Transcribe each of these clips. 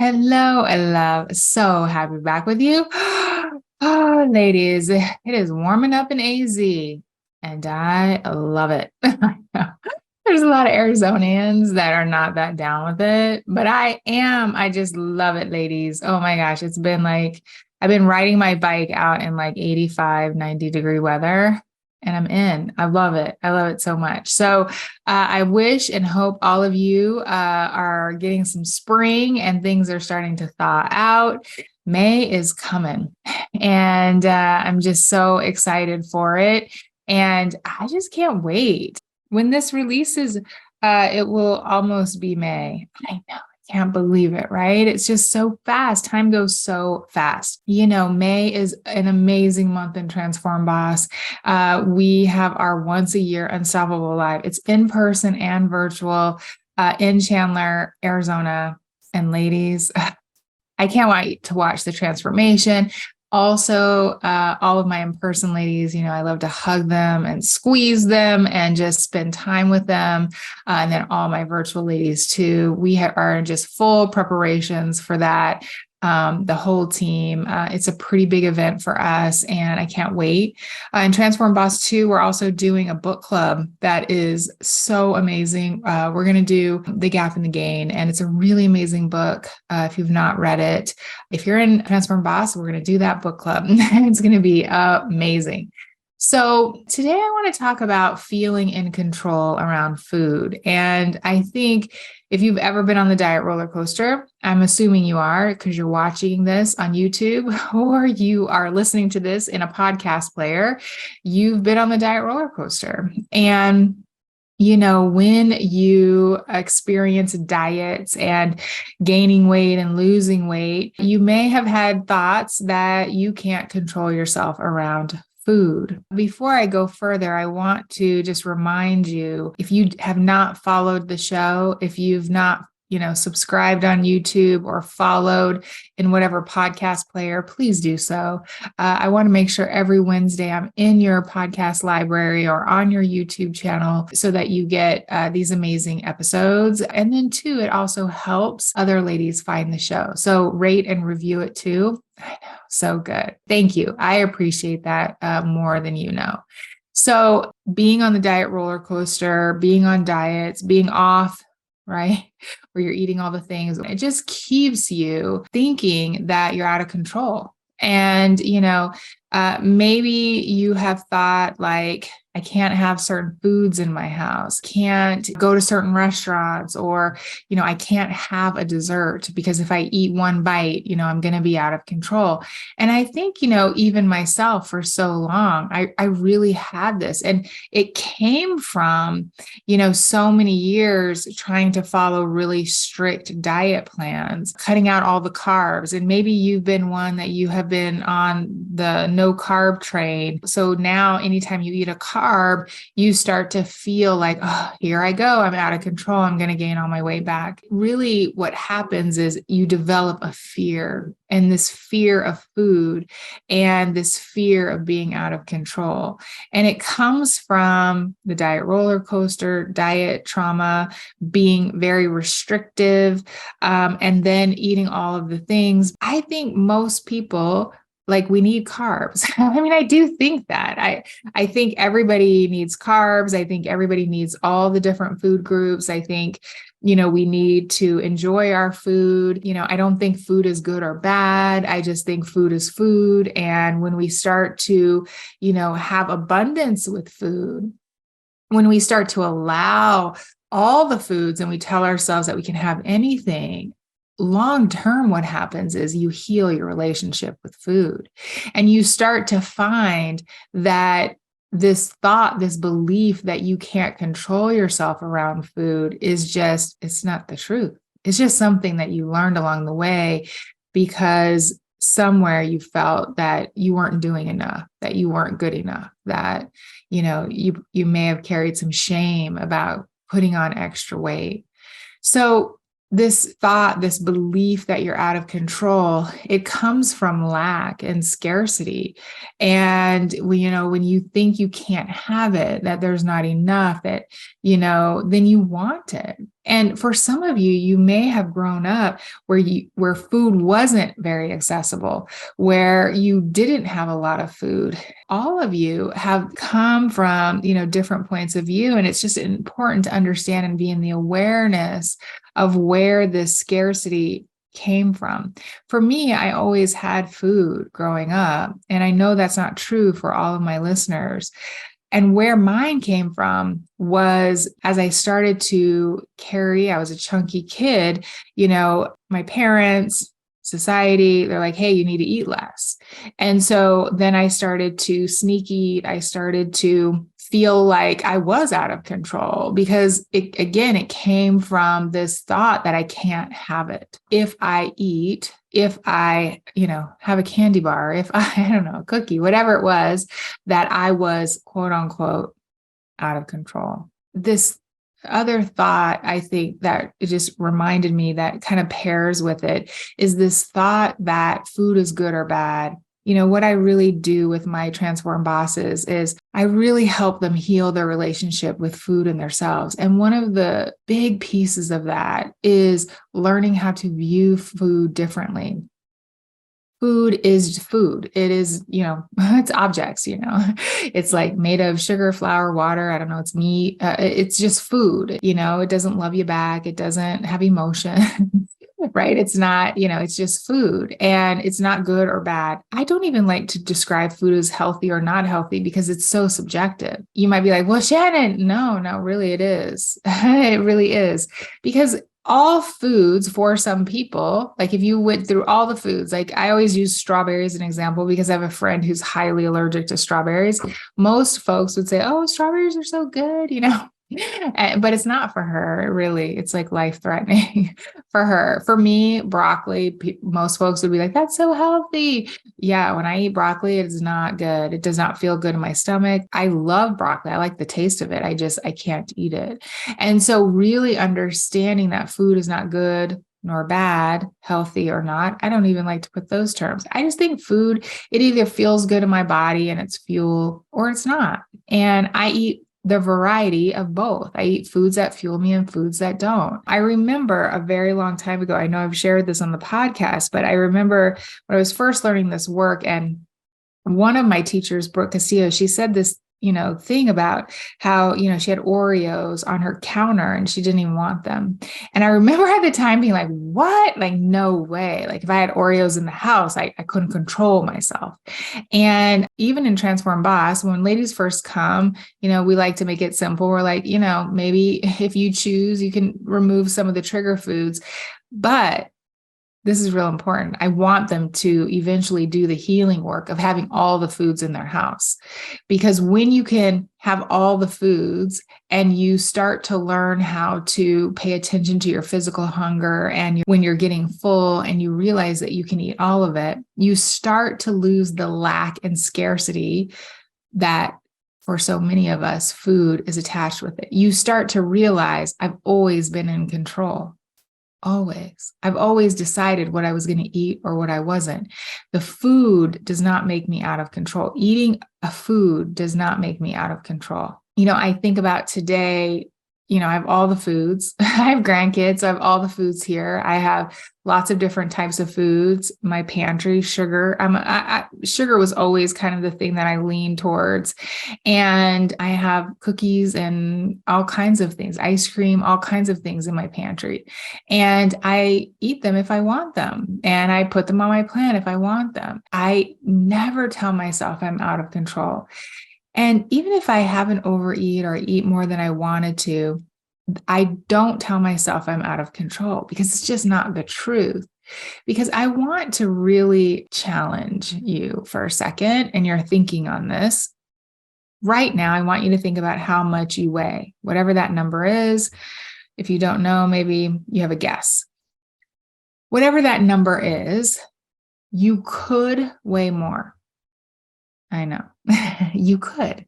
Hello, I love. So happy to be back with you. Oh, ladies, it is warming up in AZ, and I love it. I know. There's a lot of Arizonians that are not that down with it, but I am. I just love it, ladies. Oh my gosh, it's been like I've been riding my bike out in like 85, 90-degree weather, and I'm in. I love it. I love it so much. So I wish and hope all of you are getting some spring and things are starting to thaw out. May is coming, and I'm just so excited for it. And I just can't wait. When this releases, it will almost be May. I know. I can't believe it, right? It's just so fast. Time goes so fast. May is an amazing month in Transform Boss. We have our once a year Unstoppable Live. It's in person and virtual in Chandler, Arizona. And ladies, I can't wait to watch the transformation. Also, all of my in-person ladies, I love to hug them and squeeze them and just spend time with them. And then all my virtual ladies too. We are just full preparations for that. The whole team. It's a pretty big event for us, and I can't wait. In Transform Boss 2, we're also doing a book club that is so amazing. We're going to do The Gap and the Gain, and it's a really amazing book. If you've not read it, if you're in Transform Boss, we're going to do that book club. It's going to be amazing. So today I want to talk about feeling in control around food. And I think if you've ever been on the diet roller coaster, I'm assuming you are because you're watching this on YouTube or you are listening to this in a podcast player, you've been on the diet roller coaster. And when you experience diets and gaining weight and losing weight, you may have had thoughts that you can't control yourself around food. Before I go further, I want to just remind you, if you have not followed the show, if you've not subscribed on YouTube or followed in whatever podcast player, please do so. I want to make sure every Wednesday I'm in your podcast library or on your YouTube channel so that you get these amazing episodes. And then too, it also helps other ladies find the show. So rate and review it too. I know, so good. Thank you. I appreciate that more than you know. So being on the diet roller coaster, being on diets, being off, right? Where you're eating all the things, it just keeps you thinking that you're out of control. And, maybe you have thought like, I can't have certain foods in my house, can't go to certain restaurants, or, I can't have a dessert because if I eat one bite, I'm going to be out of control. And I think, even myself for so long, I really had this, and it came from, so many years trying to follow really strict diet plans, cutting out all the carbs. And maybe you've been one that you have been on the no carb train. So now anytime you eat a carb, you start to feel like, oh, here I go. I'm out of control. I'm going to gain all my weight back. Really, what happens is you develop a fear, and this fear of food and this fear of being out of control. And it comes from the diet roller coaster, diet trauma, being very restrictive, and then eating all of the things. I think most people, like, we need carbs. I mean, I do think that. I think everybody needs carbs. I think everybody needs all the different food groups. I think, we need to enjoy our food. I don't think food is good or bad. I just think food is food. And when we start to, have abundance with food, when we start to allow all the foods and we tell ourselves that we can have anything, long term, what happens is you heal your relationship with food, and you start to find that this thought, this belief that you can't control yourself around food it's not the truth. It's just something that you learned along the way because somewhere you felt that you weren't doing enough, that you weren't good enough, that, you may have carried some shame about putting on extra weight. So this thought, this belief that you're out of control, it comes from lack and scarcity. And when you think you can't have it, that there's not enough, that, then you want it. And for some of you, you may have grown up where food wasn't very accessible, where you didn't have a lot of food. All of you have come from, different points of view. And it's just important to understand and be in the awareness of where this scarcity came from. For me, I always had food growing up. And I know that's not true for all of my listeners. And where mine came from was as I started to I was a chunky kid, my parents, society, they're like, hey, you need to eat less. And so then I started to sneak eat. I started to feel like I was out of control because it came from this thought that I can't have it. If I eat, if I, have a candy bar, if I don't know, a cookie, whatever it was, that I was quote unquote out of control. This other thought, I think that it just reminded me that kind of pairs with it is this thought that food is good or bad. What I really do with my Transform bosses is I really help them heal their relationship with food and themselves. And one of the big pieces of that is learning how to view food differently. Food is food. It is, it's objects, it's like made of sugar, flour, water. I don't know. It's meat. It's just food, it doesn't love you back. It doesn't have emotion. Right? It's not, it's just food and it's not good or bad. I don't even like to describe food as healthy or not healthy because it's so subjective. You might be like, well, Shannon, no, really it is. It really is because all foods for some people, like if you went through all the foods, like I always use strawberries as an example because I have a friend who's highly allergic to strawberries. Most folks would say, oh, strawberries are so good, but it's not for her, really. It's like life-threatening for her. For me, broccoli, most folks would be like, that's so healthy. Yeah, when I eat broccoli, it is not good. It does not feel good in my stomach. I love broccoli. I like the taste of it. I can't eat it. And so really understanding that food is not good nor bad, healthy or not. I don't even like to put those terms. I just think food, it either feels good in my body and it's fuel or it's not. And I eat the variety of both. I eat foods that fuel me and foods that don't. I remember a very long time ago, I know I've shared this on the podcast, but I remember when I was first learning this work and one of my teachers, Brooke Castillo, she said this, thing about how, she had Oreos on her counter and she didn't even want them. And I remember at the time being like, what? Like, no way. Like if I had Oreos in the house, I couldn't control myself. And even in Transform Boss, when ladies first come, we like to make it simple. We're like, maybe if you choose, you can remove some of the trigger foods, but this is real important. I want them to eventually do the healing work of having all the foods in their house. Because when you can have all the foods and you start to learn how to pay attention to your physical hunger and when you're getting full and you realize that you can eat all of it, you start to lose the lack and scarcity that for so many of us, food is attached with it. You start to realize I've always been in control. Always. I've always decided what I was going to eat or what I wasn't. The food does not make me out of control. Eating a food does not make me out of control. I think about today, I have all the foods. I have grandkids. I have all the foods here. I have lots of different types of foods. My pantry, sugar. Sugar was always kind of the thing that I leaned towards. And I have cookies and all kinds of things, ice cream, all kinds of things in my pantry. And I eat them if I want them. And I put them on my plan if I want them. I never tell myself I'm out of control. And even if I haven't overeat or eat more than I wanted to, I don't tell myself I'm out of control because it's just not the truth. Because I want to really challenge you for a second and your thinking on this. Right now, I want you to think about how much you weigh, whatever that number is. If you don't know, maybe you have a guess. Whatever that number is, you could weigh more. I know. You could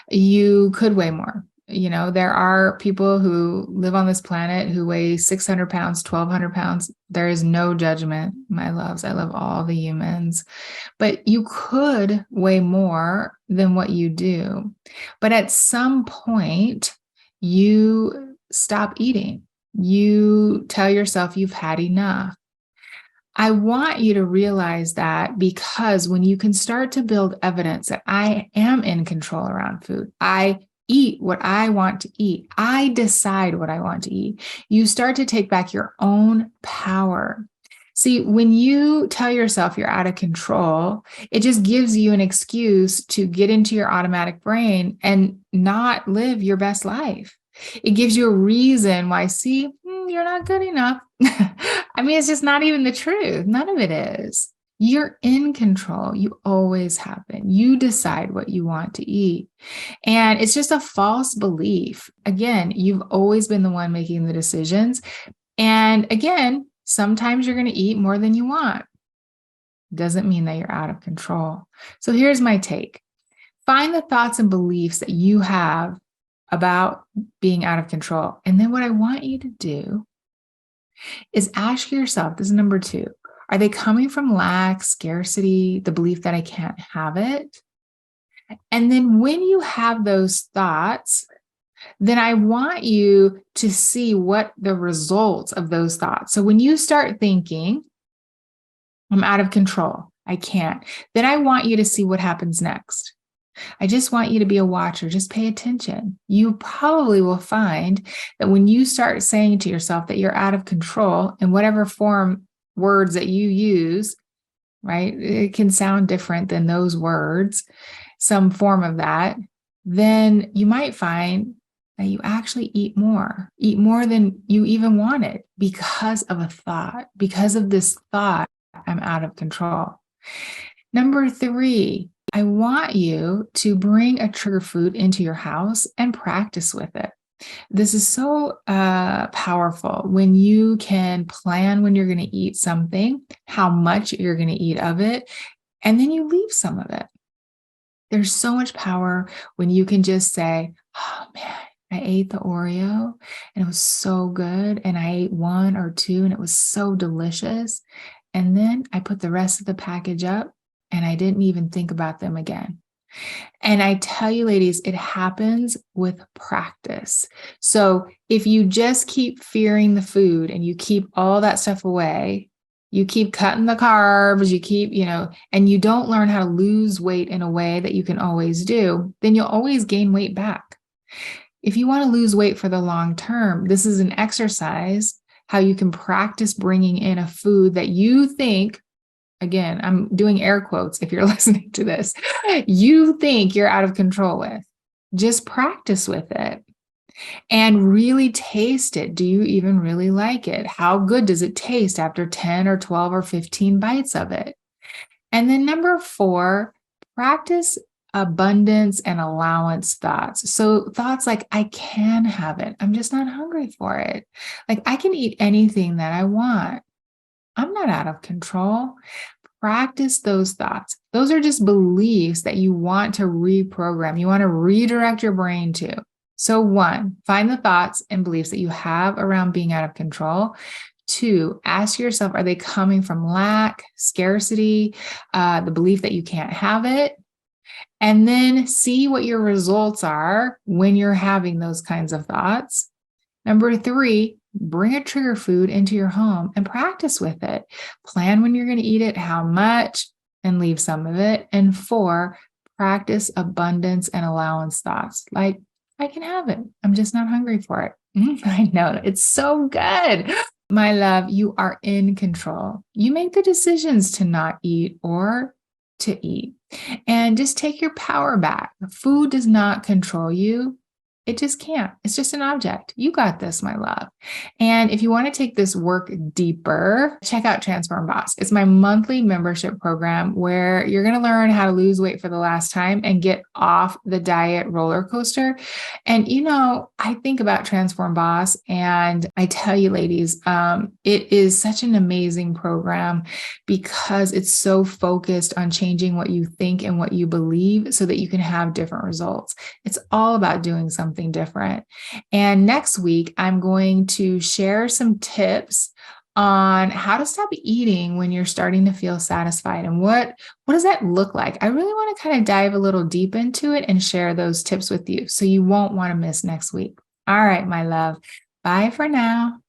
weigh more. There are people who live on this planet who weigh 600 pounds, 1,200 pounds. There is no judgment, my loves. I love all the humans, but you could weigh more than what you do. But at some point, you stop eating. You tell yourself you've had enough. I want you to realize that, because when you can start to build evidence that I am in control around food, I eat what I want to eat, I decide what I want to eat, you start to take back your own power. See, when you tell yourself you're out of control, it just gives you an excuse to get into your automatic brain and not live your best life. It gives you a reason why, see, you're not good enough. I mean, it's just not even the truth. None of it is. You're in control. You always have been. You decide what you want to eat. And it's just a false belief. Again, you've always been the one making the decisions. And again, sometimes you're going to eat more than you want. Doesn't mean that you're out of control. So here's my take. Find the thoughts and beliefs that you have about being out of control. And then what I want you to do is ask yourself, this is number 2, are they coming from lack, scarcity, the belief that I can't have it? And then when you have those thoughts, then I want you to see what the results of those thoughts. So when you start thinking, I'm out of control, I can't, then I want you to see what happens next. I just want you to be a watcher. Just pay attention. You probably will find that when you start saying to yourself that you're out of control in whatever form words that you use, right? It can sound different than those words, some form of that, then you might find that you actually eat more than you even wanted because of a thought, because of this thought, I'm out of control. Number 3, I want you to bring a trigger food into your house and practice with it. This is so powerful when you can plan when you're going to eat something, how much you're going to eat of it, and then you leave some of it. There's so much power when you can just say, oh man, I ate the Oreo and it was so good. And I ate 1 or 2 and it was so delicious. And then I put the rest of the package up and I didn't even think about them again. And I tell you, ladies, it happens with practice. So if you just keep fearing the food and you keep all that stuff away, you keep cutting the carbs, you keep, and you don't learn how to lose weight in a way that you can always do, then you'll always gain weight back. If you want to lose weight for the long term, this is an exercise how you can practice bringing in a food that you think, again, I'm doing air quotes if you're listening to this, you think you're out of control with. Just practice with it and really taste it. Do you even really like it? How good does it taste after 10 or 12 or 15 bites of it? And then number 4, practice abundance and allowance thoughts. So thoughts like, I can have it. I'm just not hungry for it. Like I can eat anything that I want. I'm not out of control. Practice those thoughts. Those are just beliefs that you want to reprogram. You want to redirect your brain to. So 1, find the thoughts and beliefs that you have around being out of control. 2, ask yourself, are they coming from lack, scarcity, the belief that you can't have it? And then see what your results are when you're having those kinds of thoughts. Number 3, bring a trigger food into your home and practice with it. Plan when you're going to eat it, how much, and leave some of it. And 4, practice abundance and allowance thoughts. Like, I can have it. I'm just not hungry for it. I know. It's so good. My love, you are in control. You make the decisions to not eat or to eat. And just take your power back. Food does not control you. It just can't. It's just an object. You got this, my love. And if you want to take this work deeper, check out Transform Boss. It's my monthly membership program where you're going to learn how to lose weight for the last time and get off the diet roller coaster. And, I think about Transform Boss and I tell you, ladies, it is such an amazing program because it's so focused on changing what you think and what you believe so that you can have different results. It's all about doing something different. And next week, I'm going to share some tips on how to stop eating when you're starting to feel satisfied and what does that look like? I really want to kind of dive a little deep into it and share those tips with you so you won't want to miss next week. All right, my love. Bye for now.